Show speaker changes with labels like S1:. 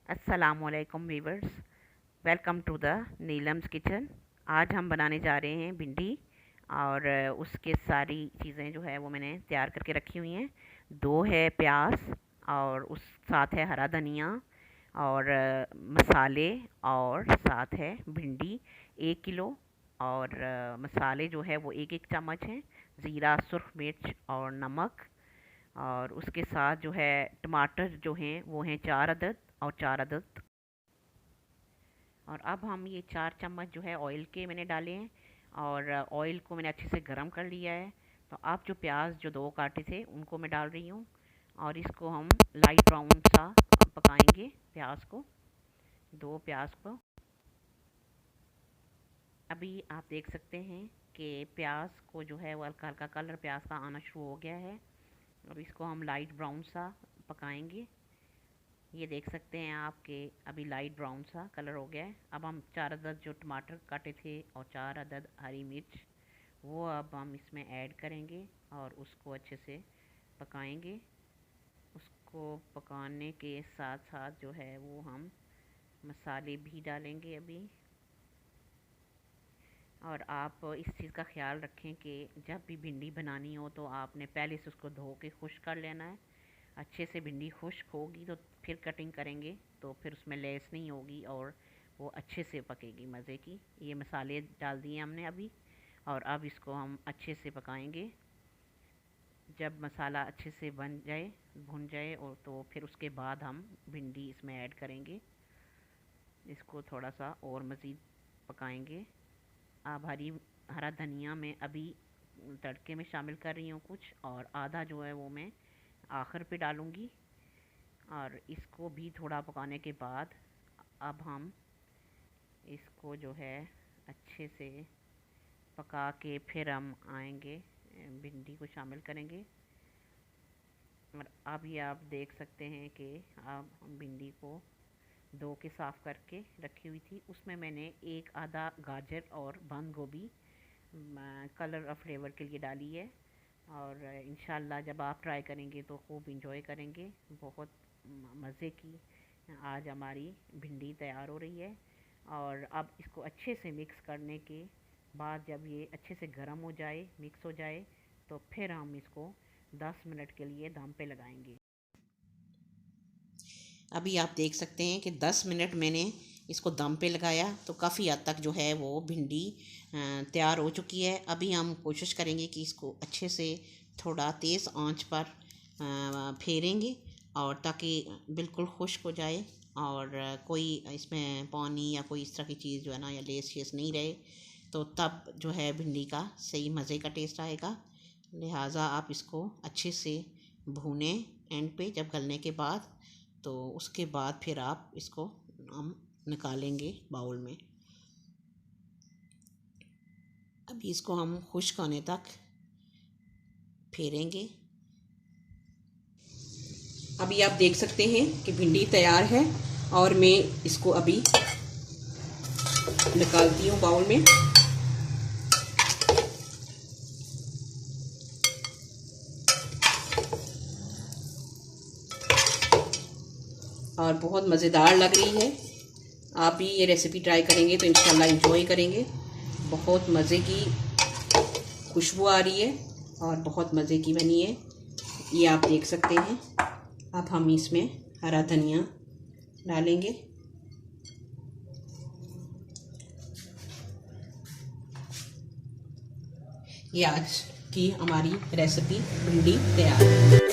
S1: अस्सलामुअलैकुम viewers, welcome to the Neelam's kitchen. आज हम बनाने जा रहे हैं भिंडी और उसके सारी चीज़ें जो है वो मैंने तैयार करके रखी हुई हैं। 2 है प्याज और उस साथ है हरा धनिया और मसाले और साथ है भिंडी 1 किलो और मसाले जो है वो एक एक चम्मच हैं। ज़ीरा, सुर्ख मिर्च और नमक और उसके साथ जो है टमाटर जो हैं वो हैं 4 अदद और 4 अदद। और अब हम ये 4 चम्मच जो है ऑयल के मैंने डाले हैं और ऑयल को मैंने अच्छे से गर्म कर लिया है। तो अब जो प्याज जो 2 काटे थे उनको मैं डाल रही हूँ और इसको हम लाइट ब्राउन सा पकाएंगे प्याज को, 2 प्याज को। अभी आप देख सकते हैं कि प्याज को जो है वो हल्का हल्का कलर प्याज का आना शुरू हो गया है। अब इसको हम लाइट ब्राउन सा पकाएंगे। ये देख सकते हैं आप कि अभी लाइट ब्राउन सा कलर हो गया है। अब हम 4 अदद जो टमाटर काटे थे और 4 अदद हरी मिर्च वो अब हम इसमें ऐड करेंगे और उसको अच्छे से पकाएंगे। उसको पकाने के साथ साथ जो है वो हम मसाले भी डालेंगे अभी। और आप इस चीज़ का ख्याल रखें कि जब भी भिंडी बनानी हो तो आपने पहले से उसको धो के खुश्क कर लेना है। अच्छे से भिंडी खुश्क होगी तो फिर कटिंग करेंगे तो फिर उसमें लेस नहीं होगी और वो अच्छे से पकेगी मज़े की। ये मसाले डाल दिए हमने अभी और अब इसको हम अच्छे से पकाएंगे। जब मसाला अच्छे से बन जाए, भुन जाए और तो फिर उसके बाद हम भिंडी इसमें ऐड करेंगे। इसको थोड़ा सा और मज़ीद पकाएंगे। अब हरा धनिया मैं अभी तड़के में शामिल कर रही हूँ कुछ, और आधा जो है वो मैं आखिर पे डालूँगी। और इसको भी थोड़ा पकाने के बाद अब हम इसको जो है अच्छे से पका के फिर हम आएंगे भिंडी को शामिल करेंगे। और अभी आप देख सकते हैं कि अब हम भिंडी को धो के साफ़ करके रखी हुई थी, उसमें मैंने एक आधा गाजर और बंद गोभी कलर और फ्लेवर के लिए डाली है। और इंशाल्लाह जब आप ट्राई करेंगे तो खूब इंजॉय करेंगे। बहुत मज़े की आज हमारी भिंडी तैयार हो रही है। और अब इसको अच्छे से मिक्स करने के बाद जब ये अच्छे से गर्म हो जाए, मिक्स हो जाए, तो फिर हम इसको 10 मिनट के लिए दम पे लगाएंगे। अभी आप देख सकते हैं कि 10 मिनट मैंने इसको दम पे लगाया तो काफ़ी हद तक जो है वो भिंडी तैयार हो चुकी है। अभी हम कोशिश करेंगे कि इसको अच्छे से थोड़ा तेज़ आंच पर फेरेंगे और ताकि बिल्कुल खुश्क हो जाए और कोई इसमें पानी या कोई इस तरह की चीज़ जो है ना या लेस शेस नहीं रहे, तो तब जो है भिंडी का सही मज़े का टेस्ट आएगा। लिहाजा आप इसको अच्छे से भूनें एंड पे जब गलने के बाद, तो उसके बाद फिर आप इसको हम निकालेंगे बाउल में। अभी इसको हम खुश्क होने तक फेरेंगे। अभी आप देख सकते हैं कि भिंडी तैयार है और मैं इसको अभी निकालती हूँ बाउल में। और बहुत मज़ेदार लग रही है। आप भी ये रेसिपी ट्राई करेंगे तो इंशाल्लाह एंजॉय करेंगे। बहुत मज़े की खुशबू आ रही है और बहुत मज़े की बनी है, ये आप देख सकते हैं। अब हम इसमें हरा धनिया डालेंगे। ये आज की हमारी रेसिपी भिंडी तैयार है।